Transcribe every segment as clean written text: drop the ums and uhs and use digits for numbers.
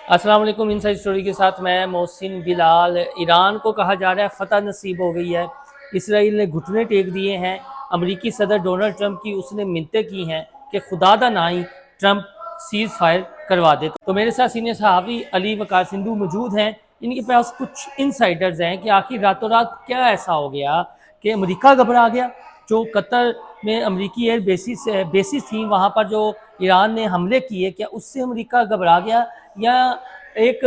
السلام علیکم، inside story کے ساتھ میں محسن بلال۔ ایران کو کہا جا رہا ہے فتح نصیب ہو گئی ہے، اسرائیل نے گھٹنے ٹیک دیے ہیں۔ امریکی صدر ڈونلڈ ٹرمپ کی اس نے منتیں کی ہیں کہ خدا دا نہ ہی ٹرمپ سیز فائر کروا دے۔ تو میرے ساتھ سینئر صحافی علی وقار سندھو موجود ہیں، ان کے پاس کچھ انسائیڈرز ہیں کہ آخر راتوں رات کیا ایسا ہو گیا کہ امریکہ گھبرا گیا۔ جو قطر میں امریکی ایئر بیسز تھیں، وہاں پر جو ایران نے حملے کیے، کیا اس سے امریکہ گھبرا گیا؟ یا ایک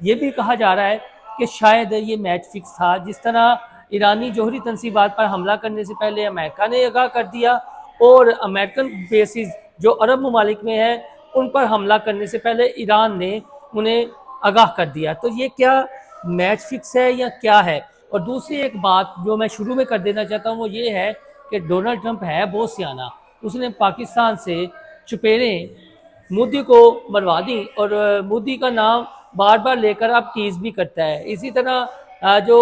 یہ بھی کہا جا رہا ہے کہ شاید یہ میچ فکس تھا، جس طرح ایرانی جوہری تنصیبات پر حملہ کرنے سے پہلے امریکہ نے آگاہ کر دیا اور امریکن بیسز جو عرب ممالک میں ہے ان پر حملہ کرنے سے پہلے ایران نے انہیں آگاہ کر دیا۔ تو یہ کیا میچ فکس ہے یا کیا ہے؟ اور دوسری ایک بات جو میں شروع میں کر دینا چاہتا ہوں وہ یہ ہے کہ ڈونلڈ ٹرمپ ہے بہت سیانہ، اس نے پاکستان سے چپیریں مودی کو مروا دی اور مودی کا نام بار بار لے کر اب ٹیز بھی کرتا ہے۔ اسی طرح جو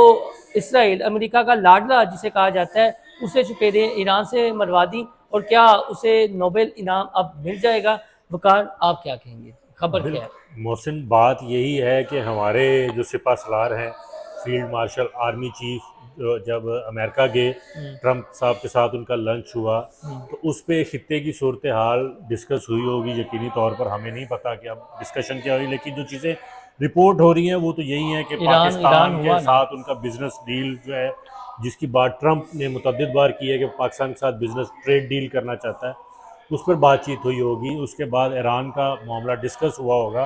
اسرائیل امریکہ کا لاڈلا جسے کہا جاتا ہے، اسے چپیریں ایران سے مروا دی، اور کیا اسے نوبل انعام اب مل جائے گا؟ وقار، آپ کیا کہیں گے؟ خبر کیا ہے؟ محسن، بات یہی ہے کہ ہمارے جو سپہ سالار ہیں، فیلڈ مارشل آرمی چیف، جب امریکہ گئے ٹرمپ صاحب کے ساتھ ان کا لنچ ہوا تو اس پہ خطے کی صورتحال ڈسکس ہوئی ہوگی۔ یقینی طور پر ہمیں نہیں پتا کہ اب ڈسکشن کیا ہوئی، لیکن جو چیزیں رپورٹ ہو رہی ہیں وہ تو یہی ہیں کہ پاکستان کے ساتھ ان کا بزنس ڈیل جو ہے، جس کی بات ٹرمپ نے متعدد بار کی ہے کہ پاکستان کے ساتھ بزنس ٹریڈ ڈیل کرنا چاہتا ہے، اس پر بات چیت ہوئی ہوگی۔ اس کے بعد ایران کا معاملہ ڈسکس ہوا ہوگا۔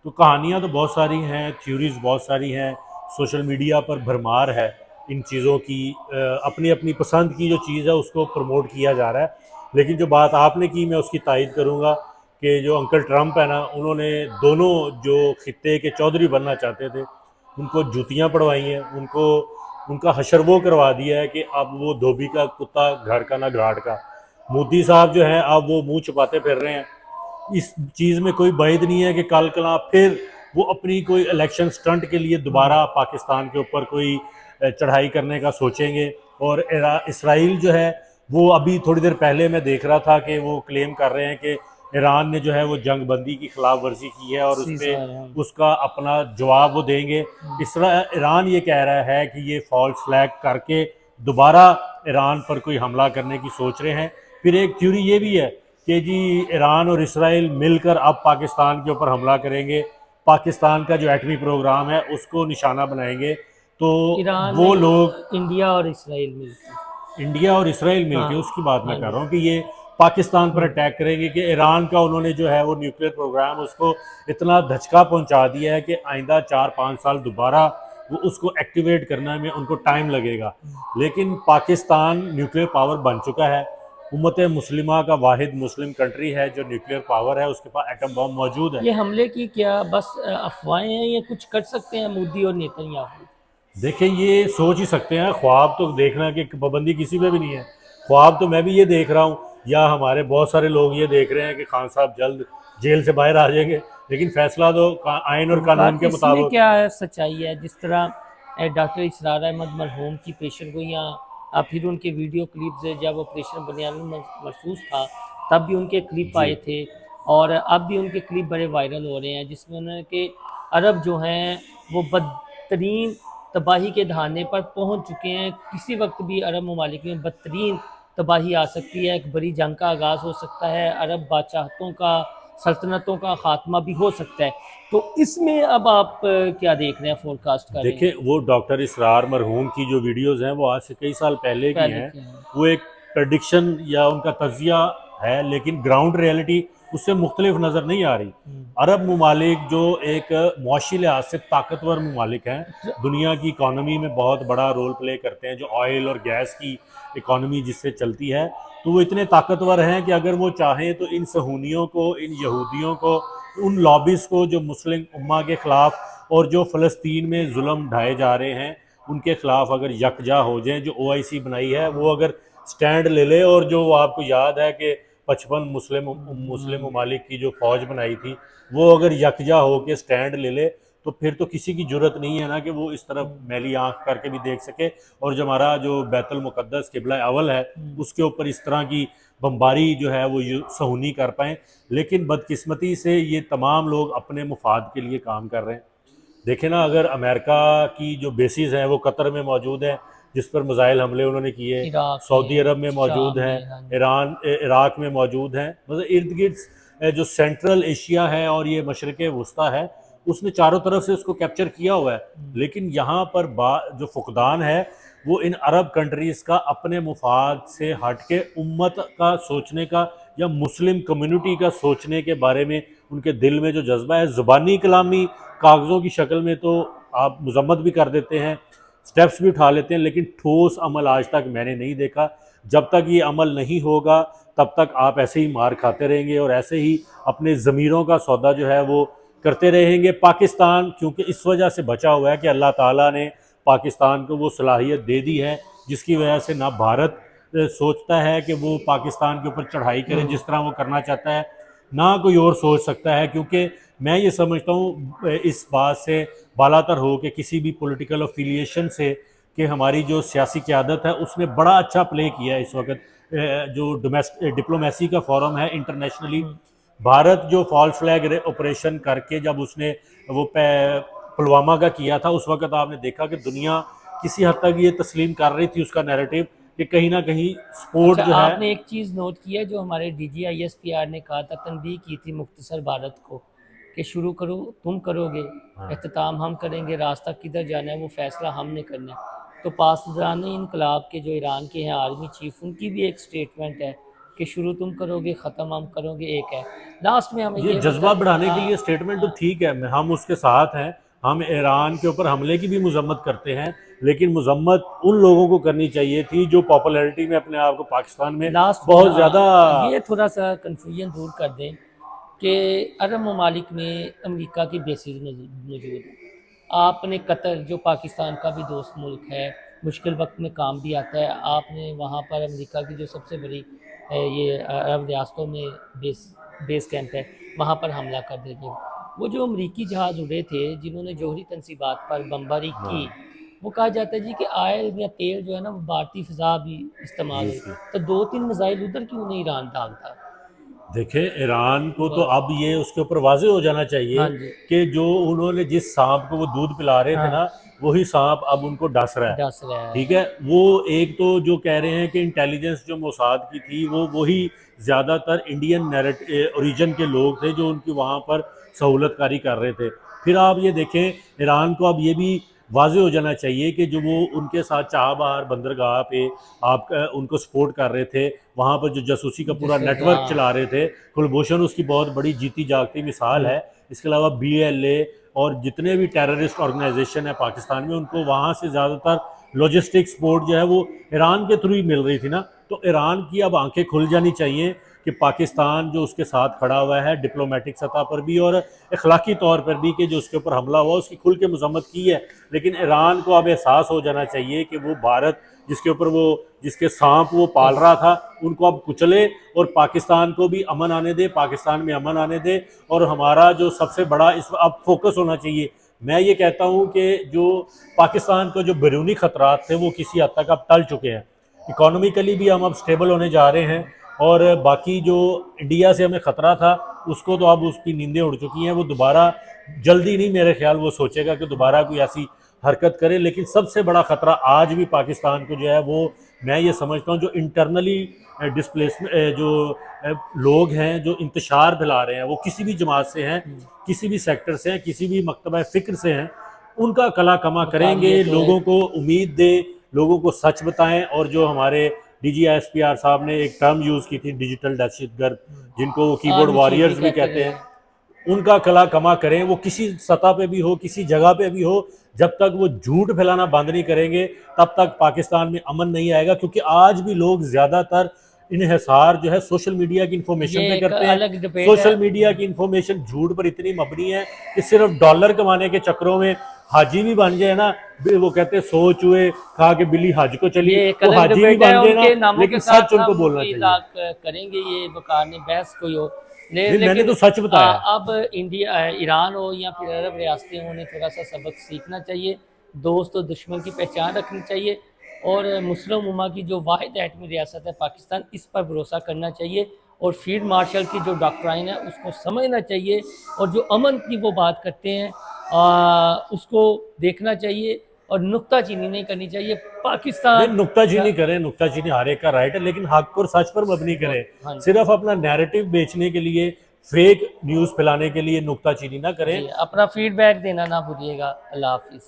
تو کہانیاں تو بہت ساری ہیں، تھیوریز بہت ساری ہیں، سوشل میڈیا پر بھرمار ہے ان چیزوں کی، اپنی اپنی پسند کی جو چیز ہے اس کو پروموٹ کیا جا رہا ہے۔ لیکن جو بات آپ نے کی میں اس کی تائید کروں گا کہ جو انکل ٹرمپ ہے نا، انہوں نے دونوں جو خطے کے چودھری بننا چاہتے تھے ان کو جوتیاں پڑوائی ہیں، ان کا حشر وہ کروا دیا ہے کہ اب وہ دھوبی کا کتا گھر کا نہ گھاٹ کا۔ مودی صاحب جو ہیں اب وہ منہ چھپاتے پھر رہے ہیں، اس چیز میں کوئی بعید نہیں ہے کہ کل کلاں پھر وہ اپنی کوئی الیکشن سٹنٹ کے لیے دوبارہ پاکستان کے اوپر کوئی چڑھائی کرنے کا سوچیں گے۔ اور اسرائیل جو ہے وہ ابھی تھوڑی دیر پہلے میں دیکھ رہا تھا کہ وہ کلیم کر رہے ہیں کہ ایران نے جو ہے وہ جنگ بندی کی خلاف ورزی کی ہے اور اس پہ اس کا اپنا جواب وہ دیں گے۔ ایران یہ کہہ رہا ہے کہ یہ فالس فلیگ کر کے دوبارہ ایران پر کوئی حملہ کرنے کی سوچ رہے ہیں۔ پھر ایک تھیوری یہ بھی ہے کہ جی ایران اور اسرائیل مل کر اب پاکستان کے اوپر حملہ کریں گے، پاکستان کا جو ایٹمی پروگرام ہے اس کو نشانہ بنائیں گے۔ تو وہ لوگ انڈیا اور اسرائیل مل کے اس کی بات میں کر رہا ہوں کہ یہ پاکستان پر اٹیک کریں گے کہ ایران کا انہوں نے جو ہے وہ نیوکلیر پروگرام اس کو اتنا دھچکا پہنچا دیا ہے کہ آئندہ 4-5 سال دوبارہ وہ اس کو ایکٹیویٹ کرنے میں ان کو ٹائم لگے گا۔ لیکن پاکستان نیوکلیر پاور بن چکا ہے، امت مسلمہ کا واحد مسلم کنٹری ہے جو نیوکلیر پاور ہے، اس کے پاس ایٹم بم موجود ہے۔ یہ حملے کی کیا بس افواہیں ہیں یا کچھ کر سکتے ہیں مودی اور نیتن یاہو؟ دیکھیں یہ سوچ ہی سکتے ہیں، خواب تو دیکھنا کہ پابندی کسی پہ بھی نہیں ہے۔ خواب تو میں بھی یہ دیکھ رہا ہوں، یا ہمارے بہت سارے لوگ یہ دیکھ رہے ہیں کہ خان صاحب جلد جیل سے باہر آ جائیں گے، لیکن فیصلہ تو آئین اور قانون کے اس میں مطابق۔ کیا سچائی ہے؟ جس طرح ڈاکٹر اسرار احمد مرحوم کی پیشن گوئیاں، پھر ان کے ویڈیو کلپز جب آپریشن بنیان مرصوص تھا تب بھی ان کے کلپ آئے تھے، اور اب بھی ان کے کلپ بڑے وائرل ہو رہے ہیں، جس میں انہوں نے کہ عرب جو ہیں وہ بدترین تباہی کے دہانے پر پہنچ چکے ہیں، کسی وقت بھی عرب ممالک میں بدترین تباہی آ سکتی ہے، ایک بڑی جنگ کا آغاز ہو سکتا ہے، عرب بادشاہتوں کا، سلطنتوں کا خاتمہ بھی ہو سکتا ہے۔ تو اس میں اب آپ کیا دیکھ رہے ہیں، فور کاسٹ کر رہے ہیں؟ دیکھیں وہ ڈاکٹر اسرار مرحوم کی جو ویڈیوز ہیں وہ آج سے کئی سال پہلے کی ہیں، وہ ایک پریڈکشن یا ان کا تجزیہ ہے، لیکن گراؤنڈ ریئلٹی اس سے مختلف نظر نہیں آ رہی۔ عرب ممالک جو ایک معاشی لحاظ سے طاقتور ممالک ہیں، دنیا کی اکانومی میں بہت بڑا رول پلے کرتے ہیں، جو آئل اور گیس کی اکانومی جس سے چلتی ہے، تو وہ اتنے طاقتور ہیں کہ اگر وہ چاہیں تو ان صہیونیوں کو، ان یہودیوں کو، ان لابیز کو جو مسلم امہ کے خلاف اور جو فلسطین میں ظلم ڈھائے جا رہے ہیں ان کے خلاف اگر یکجا ہو جائیں، جو OIC بنائی ہے وہ اگر سٹینڈ لے لے، اور جو آپ کو یاد ہے کہ 55 مسلم ممالک کی جو فوج بنائی تھی وہ اگر یکجا ہو کے سٹینڈ لے لے، تو پھر تو کسی کی جرت نہیں ہے نا کہ وہ اس طرف میلی آنکھ کر کے بھی دیکھ سکے، اور جو ہمارا جو بیت المقدس قبلہ اول ہے اس کے اوپر اس طرح کی بمباری جو ہے وہ صہونی کر پائیں۔ لیکن بدقسمتی سے یہ تمام لوگ اپنے مفاد کے لیے کام کر رہے ہیں۔ دیکھیں نا، اگر امریکہ کی جو بیسز ہیں وہ قطر میں موجود ہیں جس پر میزائل حملے انہوں نے کیے، سعودی عرب میں موجود ہیں، عراق میں موجود ہیں، مطلب ارد گرد جو سینٹرل ایشیا ہے اور یہ مشرق وسطیٰ ہے اس نے چاروں طرف سے اس کو کیپچر کیا ہوا ہے۔ لیکن یہاں پر جو فقدان ہے وہ ان عرب کنٹریز کا اپنے مفاد سے ہٹ کے امت کا سوچنے کا یا مسلم کمیونٹی کا سوچنے کے بارے میں ان کے دل میں جو جذبہ ہے، زبانی کلامی کاغذوں کی شکل میں تو آپ مذمت بھی کر دیتے ہیں، سٹیپس بھی اٹھا لیتے ہیں، لیکن ٹھوس عمل آج تک میں نے نہیں دیکھا۔ جب تک یہ عمل نہیں ہوگا تب تک آپ ایسے ہی مار کھاتے رہیں گے اور ایسے ہی اپنے ضمیروں کا سودا جو ہے وہ کرتے رہیں گے۔ پاکستان کیونکہ اس وجہ سے بچا ہوا ہے کہ اللہ تعالیٰ نے پاکستان کو وہ صلاحیت دے دی ہے جس کی وجہ سے نہ بھارت سوچتا ہے کہ وہ پاکستان کے اوپر چڑھائی کرے جس طرح وہ کرنا چاہتا ہے، نہ کوئی اور سوچ سکتا ہے، کیونکہ میں یہ سمجھتا ہوں اس بات سے بالاتر ہو کہ کسی بھی پولیٹیکل افیلیشن سے کہ ہماری جو سیاسی قیادت ہے اس نے بڑا اچھا پلے کیا ہے اس وقت جو ڈپلومیسی کا فورم ہے انٹرنیشنلی۔ بھارت جو فالس فلیگ آپریشن کر کے جب اس نے وہ پلوامہ کا کیا تھا، اس وقت آپ نے دیکھا کہ دنیا کسی حد تک یہ تسلیم کر رہی تھی اس کا نیریٹو کہ کہیں نہ کہیں سپورٹ جو ہے۔ آپ نے ایک چیز نوٹ کیا جو ہمارے DGISPR نے کہا تھا، تنبیہ کی تھی مختصر بھارت کو کہ شروع کرو تم کرو گے، اختتام ہم کریں گے، راستہ کدھر جانا ہے وہ فیصلہ ہم نے کرنا ہے۔ تو پاسداران انقلاب کے جو ایران کے ہیں آرمی چیف، ان کی بھی ایک سٹیٹمنٹ ہے کہ شروع تم کرو گے ختم ہم کرو گے، ایک ہے لاسٹ میں ہمیں یہ جذبہ بڑھانے کے لیے سٹیٹمنٹ تو ٹھیک ہے، ہم اس کے ساتھ ہیں، ہم ایران کے اوپر حملے کی بھی مذمت کرتے ہیں، لیکن مذمت ان لوگوں کو کرنی چاہیے تھی جو پاپولیرٹی میں اپنے آپ کو پاکستان میں بہت زیادہ۔ یہ تھوڑا سا کنفیوژن دور کر دیں کہ عرب ممالک میں امریکہ کی بیسز موجود ہیں۔ آپ نے قطر جو پاکستان کا بھی دوست ملک ہے، مشکل وقت میں کام بھی آتا ہے، آپ نے وہاں پر امریکہ کی جو سب سے بڑی یہ عرب ریاستوں میں بیس کیمپ ہے وہاں پر حملہ کر دیتے۔ وہ جو امریکی جہاز اڑے تھے جنہوں نے جوہری تنصیبات پر بمباری کی، وہ کہا جاتا ہے جی کہ آئل یا تیل جو ہے نا وہ بھارتی فضا بھی استعمال ہوئی، تو 2-3 میزائل ادھر کیوں نہیں ایران ڈالتا؟ دیکھیں ایران کو تو اب یہ اس کے اوپر واضح ہو جانا چاہیے کہ جو انہوں نے جس سانپ کو وہ دودھ پلا رہے تھے نا وہی سانپ اب ان کو ڈس رہا ہے، ٹھیک ہے۔ وہ ایک تو جو کہہ رہے ہیں کہ انٹیلیجنس جو موساد کی تھی وہ وہی زیادہ تر انڈین اوریجن کے لوگ تھے جو ان کی وہاں پر سہولت کاری کر رہے تھے۔ پھر آپ یہ دیکھیں ایران کو اب یہ بھی واضح ہو جانا چاہیے کہ جو وہ ان کے ساتھ چابہار بندرگاہ پہ آپ ان کو سپورٹ کر رہے تھے، وہاں پر جو جاسوسی کا پورا نیٹ ورک چلا رہے تھے، کلبھوشن اس کی بہت بڑی جیتی جاگتی مثال ہے۔ اس کے علاوہ BLA اور جتنے بھی ٹیررسٹ آرگنائزیشن ہے پاکستان میں، ان کو وہاں سے زیادہ تر لاجسٹک سپورٹ جو ہے وہ ایران کے تھرو ہی مل رہی تھی نا۔ تو ایران کی اب آنکھیں کھل جانی چاہیے کہ پاکستان جو اس کے ساتھ کھڑا ہوا ہے ڈپلومیٹک سطح پر بھی اور اخلاقی طور پر بھی کہ جو اس کے اوپر حملہ ہوا اس کی کھل کے مذمت کی ہے، لیکن ایران کو اب احساس ہو جانا چاہیے کہ وہ بھارت جس کے اوپر وہ جس کے سانپ وہ پال رہا تھا ان کو اب کچلے اور پاکستان کو بھی امن آنے دے، پاکستان میں امن آنے دے۔ اور ہمارا جو سب سے بڑا اس اب فوکس ہونا چاہیے، میں یہ کہتا ہوں کہ جو پاکستان کو جو بیرونی خطرات تھے وہ کسی حد تک اب ٹل چکے ہیں، اکانومیکلی بھی ہم اب سٹیبل ہونے جا رہے ہیں، اور باقی جو انڈیا سے ہمیں خطرہ تھا اس کو تو اب اس کی نیندیں اڑ چکی ہیں، وہ دوبارہ جلدی نہیں میرے خیال وہ سوچے گا کہ دوبارہ کوئی ایسی حرکت کرے۔ لیکن سب سے بڑا خطرہ آج بھی پاکستان کو جو ہے وہ میں یہ سمجھتا ہوں جو انٹرنلی ڈسپلیسمنٹ جو لوگ ہیں جو انتشار پھیلا رہے ہیں، وہ کسی بھی جماعت سے ہیں، کسی بھی سیکٹر سے ہیں، کسی بھی مکتبہ فکر سے ہیں، ان کا کلا کما کریں گے، لوگوں کو امید دیں، لوگوں کو سچ بتائیں۔ اور جو ہمارے DGISPR صاحب نے ایک ٹرم یوز کی تھی ڈیجیٹل دہشت گرد، جن کو وہ کی بورڈ واریئرز بھی کہتے ہیں، ان کا کلا کما کریں۔ وہ کسی سطح پہ بھی ہو، کسی جگہ پہ بھی ہو، جب تک وہ جھوٹ پھیلانا بند نہیں کریں گے تب تک پاکستان میں امن نہیں آئے گا، کیونکہ آج بھی لوگ زیادہ تر انحصار جو ہے سوشل میڈیا کی انفارمیشن پہ کرتے ہیں۔ سوشل میڈیا کی انفارمیشن جھوٹ پر اتنی مبنی ہے کہ صرف ڈالر کمانے کے چکروں میں حاجی بھی بن جائے نا، وہ کہتے ہیں 100 چوہے کھا کے بلی حج کو چلی، تو حاجی بھی بن جائے نا، لیکن سچ ان کو بولنا چاہیے۔ کریں گے یہ وقار نے بحث کوئی ہو میں نے تو سچ بتایا. اب انڈیا ایران ہو یا پھر عرب ریاستیں ہوں، انہیں تھوڑا سا سبق سیکھنا چاہیے، دوست اور دشمن کی پہچان رکھنی چاہیے، اور مسلم امہ کی جو واحد ایٹمی ریاست ہے پاکستان، اس پر بھروسہ کرنا چاہیے، اور فیلڈ مارشل کی جو ڈاکٹرائن ہے اس کو سمجھنا چاہیے، اور جو امن کی وہ بات کرتے ہیں اس کو دیکھنا چاہیے، اور نکتہ چینی نہیں کرنی چاہیے. پاکستان نکتہ چینی کریں، نکتہ چینی ہر ایک کا رائٹ ہے، لیکن حق اور سچ پر مبنی کریں. صرف اپنا نیریٹو بیچنے کے لیے، فیک نیوز پھیلانے کے لیے نکتہ چینی نہ کریں. اپنا فیڈ بیک دینا نہ بھولیے گا. اللہ حافظ.